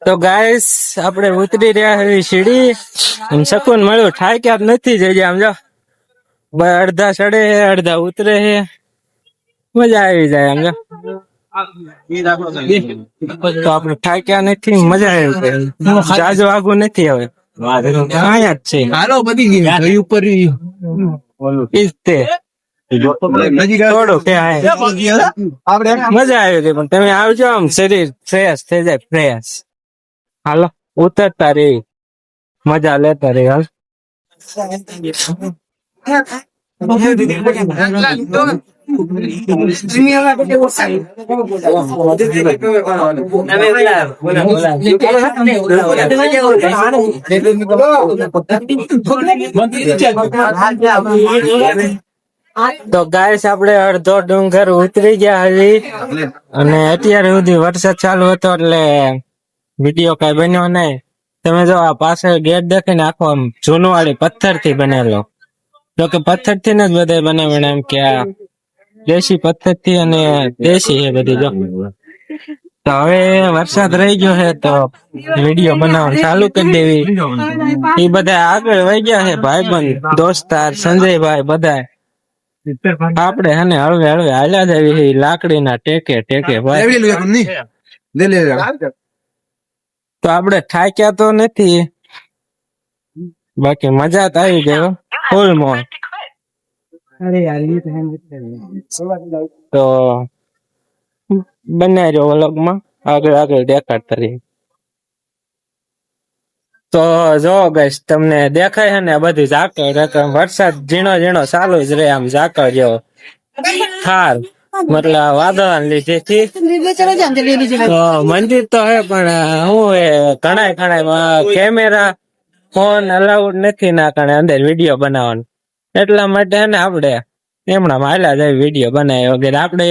તો ગાઈસ આપણે ઉતરી રહ્યા છે સીડી શકૂન મળ્યું થાય કે નથી જઈ આમ જો અડધા ચડે છે અડધા ઉતરે છે મજા આવી જાય આમ જો તો આપણે થાક્યા નથી મજા આવી જાજો આગું નથી હવે અહીંયા જ છે હાલો બધી ગઈ ઉપર ઈજતે થોડું કે મજા આવી ગઈ પણ તમે આવજો આમ શરીર ફ્રેશ થઈ જાય ફ્રેશ હાલો ઉતરતા રે મજા લેતા રે હાલ તો ગાઈસ આપણે અડધો ડુંગર ઉતરી ગયા હજી અને અત્યારે સુધી વરસાદ ચાલુ હતો એટલે વિડીયો કઈ બન્યો નહીં તમે જો આ પાછળ ગેટ દેખીને આખો આમ જૂનવાળી પથ્થર થી બનેલો જો કે પથ્થર થી જ બધા બનાવે એમ કે આ દેશી પથ્થર થી અને દેશી છે બધી જો તો હવે વરસાદ રહી ગયો છે તો વિડીયો બનાવવાનું ચાલુ કરી દેવી એ બધા આગળ વહી ગયા છે ભાઈબંધ દોસ્તાર સંજયભાઈ બધા આપડે હને હળવે હળવે હાલ્યા જાવી છે લાકડીના ટેકે ટેકે ભાઈ તો આપડે થાક્યા તો નથી બાકી મજા તો આવી ગયો ફૂલ મોજ તો બનાવી રહ્યો વ્લોગમાં આગળ આગળ દેખાડતા રહી તો જો ગઈશ તમને દેખાય છે ને બધી ઝાકળ વરસાદ ઝીણો ઝીણો ચાલુ જ રે આમ ઝાકળ જેવો થાર મતલબ વાદળાને લીધેથી તો મંદિર તો હે પણ હું ઘણા કેમેરા ફોન અલાઉડ નથી ના કારણે અંદર વિડીયો બનાવવાનો એટલા માટે હે ને આપડે એમણા હાલ્યા જાય વિડીયો બનાવ્યો વગેરે આપડે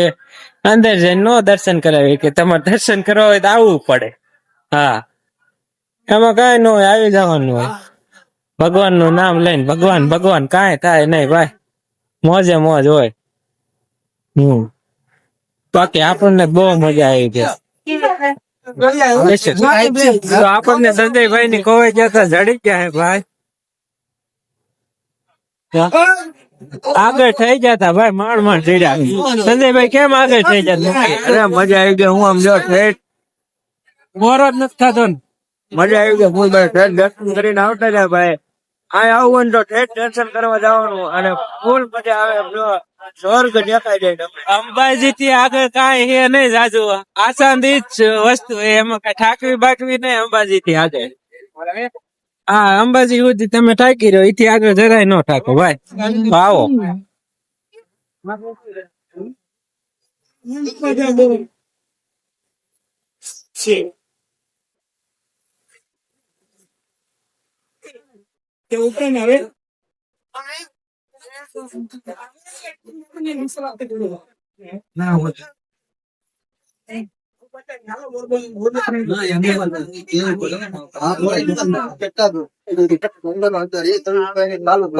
અંદર જઈને નો દર્શન કરાવી કે તમારે દર્શન કરવા હોય તો આવવું પડે હા એમાં કઈ ન હોય આવી જવાનું હોય ભગવાન નું નામ લઈને ભગવાન ભગવાન કાંઈ થાય નહીં ભાઈ મોજે મોજ હોય બાકી આપણને બહુ મજા આવી ગઈ તો આપણને સંજયભાઈ ની કોવાઈ જતા જડી ગયા હે ભાઈ આગળ થઈ જતા ભાઈ માંડ ચડ્યા સંજયભાઈ કેમ આગળ થઈ જતા અરે મજા આવી ગઈ હું આમ જો ઠેઠ મોરો જ નથી થતો ને મજા આવી ગઈ હું ભાઈ દર્શન કરીને આવતા જાય ભાઈ આ આવું ને તો ઠેઠ દર્શન કરવા જવાનું અને ફૂલ મજા આવે જો સ્વર્ગ દેખાય જાય અંબાજી થી આગળ કાંઈ હે નહીં જાજુ આસાન જ વસ્તુ એમાં કઈ ઠાકવી બાકવી નહીં અંબાજી થી આગળ હા અંબાજી સુધી તમે ઠાકી રહ્યો એથી આગળ જરાય ન ઠાકો ભાઈ આવો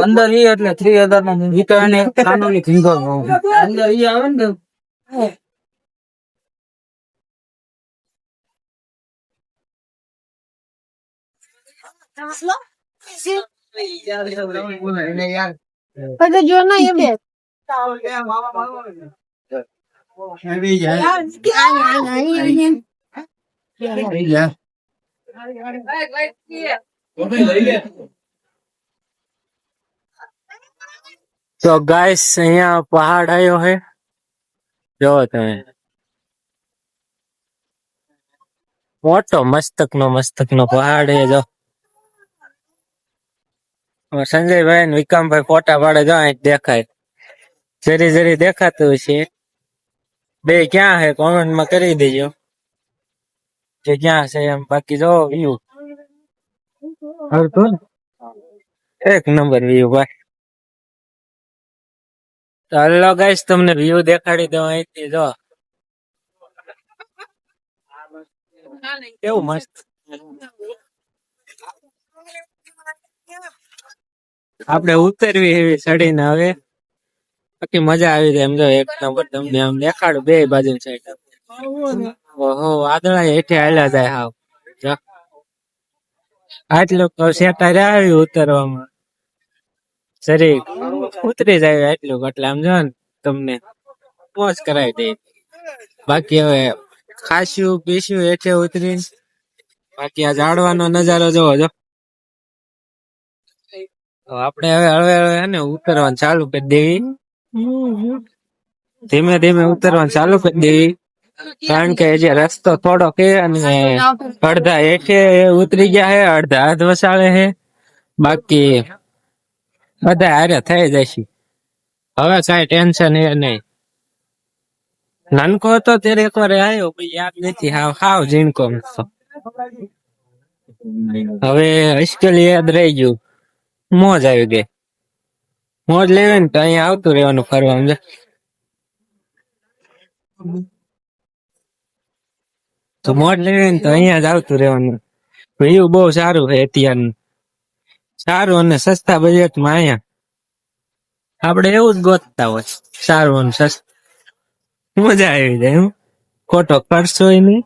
અંદર ઈ એટલે 3000 નો કાનૂની ધીંગો અંદર ઈ આવે ને જો ના એ બે તો ગાઈસ અહીંયા પહાડ આવ્યો હે જો તમે મોટો મસ્તક નો પહાડ હે જો સંજયભાઈ ને વિક્રમભાઈ ફોટા પાડે જો અહીં દેખાય જરી દેખાતું છે બે ક્યાં હે કોમેન્ટ માં કરી દેજો કે ક્યાં છે એમ બાકી જો વ્યૂ એક નંબર વ્યૂ ભાઈ તો હલો ગાઈસ તમને વ્યૂ દેખાડી દઉં અહીંથી જો કેવું મસ્ત આપડે ઉતરવી એવી ચડીને હવે બાકી મજા આવી જાય એમ જો એક નંબર તમને આમ દેખાડું બે બાજુ સાઈડ ઓહો વાદળા હેઠે હાલ્યા જાય હાવ જો. આટલું તો સેટા રહ્યા ઉતરવામાં શરીર ઉતરી જાય આટલું એટલે આમ જો ને તમને મોજ કરાવી દે. બાકી હવે ખાસ્યું પીસ્યું હેઠે ઉતરી. બાકી આ ઝાડવાનો નજારો જોવો જો. તો આપણે હવે હળવે હળવે હે ને ઉતરવાનું ચાલુ કરી દેવી. ધીમે ધીમે ઉતરવાનું ચાલુ કરી દેવી. કારણ કે જે રસ્તો થોડો કે અને અડધા હેઠે ઉતરી ગયા હે, અડધા હાથ વસાડે હે. બાકી બધા હારે થઈ જશે. હવે કઈ ટેન્શન હે નહીં. નાનકો હતો ત્યારે એકવાર આવ્યો પણ યાદ નથી. હાવ હાવ ઝીણકો હતો. હવે અશ્કેલી યાદ રહી ગયું. મોજ આવી ગઈ. મોજ લેવી ને તો અહીંયા આવતું રહેવાનું ફરવાનું છે. તો મોજ લેવી ને તો અહીંયા જ આવતું રહેવાનું. વ્યૂ બહુ સારું છે અત્યારનું. સારું અને સસ્તા બજેટમાં અહીંયા આપણે એવું જ ગોતતા હોય. સારું અને સસ્તું મજા આવી જાય. હું ખોટો ખર્ચો નહીં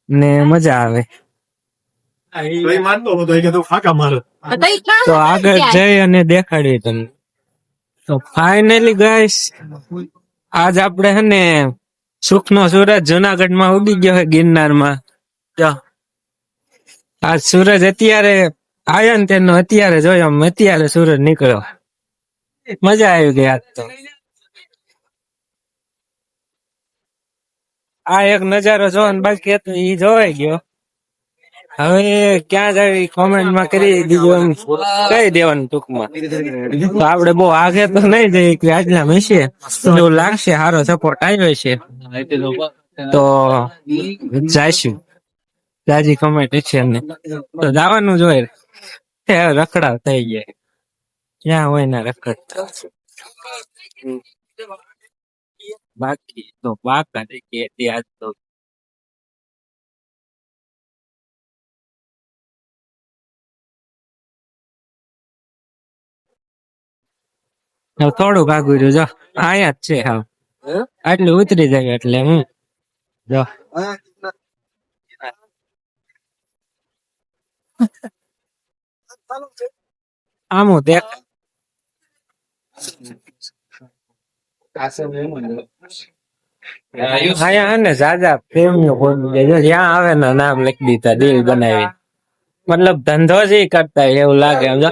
ને મજા આવે. તો આગળ જઈ અને દેખાડવી તમને. તો ફાઇનલી ગાઈસ આજ આપણે હે ને સુખનો સૂરજ જુનાગઢ માં ઉગી ગયો છે ગિરનારમાં. જો આજ સૂરજ અત્યારે આયો ને તેનો અત્યારે જોયો. અત્યારે સૂરજ નીકળ્યો. મજા આવી ગઈ આજ તો. આ એક નજારો જોવાનો બાકી હતો ઈ જોવાઈ ગયો. હવે ક્યાં જાય કોમેન્ટમાં કરી દીધું એમ કહી દેવાનું ટૂંકમાં. તો આપડે બહુ આગે તો નહીં જઈએ કે આટલા હશે એવું લાગશે. સારો સપોર્ટ આવ્યો છે તો જાઈશું. જાજી કમેન્ટ છે એમને તો જવાનું જ હોય. રખડાવ થઈ જાય ક્યાં હોય ને રખડતા. બાકી તો બાકા દેખીએ આજ તો. હવે થોડું ભાગું રહ્યું જો. આયા જ છે હા. આટલું ઉતરી જાય એટલે હું જો આમું દેખ. આયા હે ને જાજા પ્રેમીઓ જ્યાં આવે ને નામ લખી દીધા દિલ બનાવી. મતલબ ધંધો જ ઈ કરતા હોય એવું લાગે. એમ જો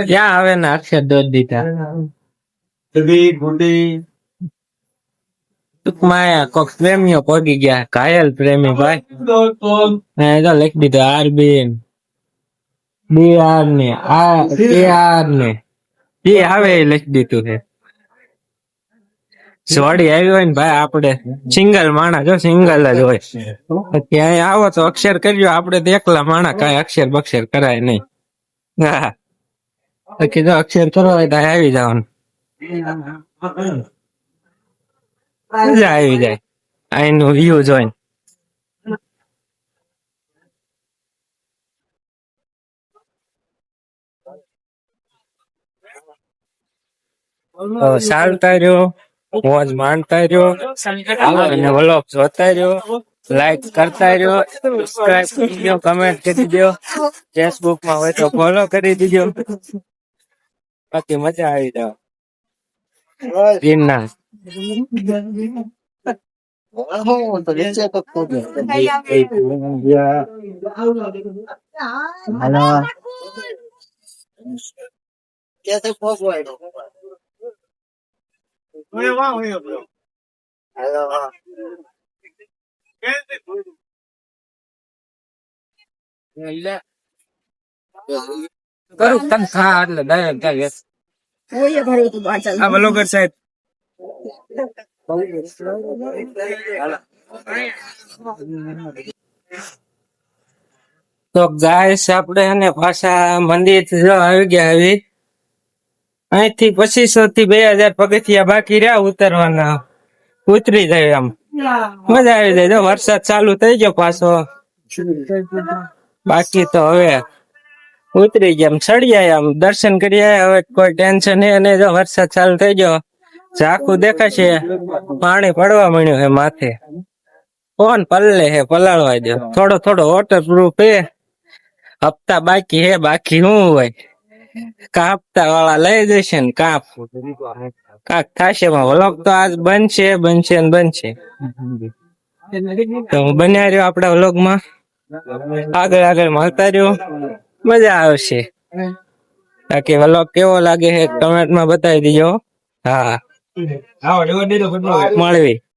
ક્યાં આવે ને અક્ષર દોડ દીધા. ટૂંકમાં કોક પ્રેમીઓ પગી ગયા. ઘાયલ પ્રેમી ભાઈ તો લખી દીધું આરબીન BR ને AR ને એ આવે એ લખી દીધું છે. જોડી આવી હોય ને ભાઈ આપણે સિંગલ માણા જો સિંગલ જ હોય. ત્યાં આવો તો અક્ષર કરજો. આપણે તો એકલા માણા કઈ અક્ષર બક્ષર કરાય નહીં. હા બાકી જો અક્ષર કરવા હોય તો આવી જવાનું. મજા આવી જાય અહીંનું વ્યૂ જોઈને. ચાલતા રહ્યો, મોજ માણતા રહ્યો અને વ્લોગ જોતા રહ્યો. લાઈક કરતા રહ્યો, સબસ્ક્રાઇબ કરી દો, કમેન્ટ કરી દો. ફેસબુક માં હોય તો ફોલો કરી દીજો. બાકી મજા આવી જાવ. ગિરનાર કરું તને ખા એટલે ડાયરેક્ટ જાય. આ બ્લોગર સાહેબ તો ગાઈસ આપણે એને પાછા મંદિર આવી ગયા. આવી અહીંથી 2500 થી 2000 પગથિયા બાકી રહ્યા ઉતરવાના. ઉતરી જાય આમ મજા આવી જાય. જો વરસાદ ચાલુ થઈ ગયો પાછો. બાકી તો હવે ઉતરી ગયા આમ ચડી જાય આમ દર્શન કરી જાય. હવે કોઈ ટેન્શન હે નહીં. જો વરસાદ ચાલુ થઈ ગયો ઝાખું દેખાશે. પાણી પડવા માંડ્યું છે માથે. ફોન પલ્લે હે પલાળવા દો, થોડો થોડો વોટરપ્રૂફ હે, હપ્તા બાકી હે, બાકી શું હોય, કા હપ્તા વાળા લઈ જશે ને કાંક થશે. વ્લોગ તો આજ બનશે બનશે ને બનશે. તો હું બન્યા રહ્યો આપડા વ્લોગ માં, આગળ આગળ મળતા રહ્યો, મજા આવશે. બાકી વ્લોગ કેવો લાગે છે કમેન્ટ માં બતાવી દીજો. હા મળવી.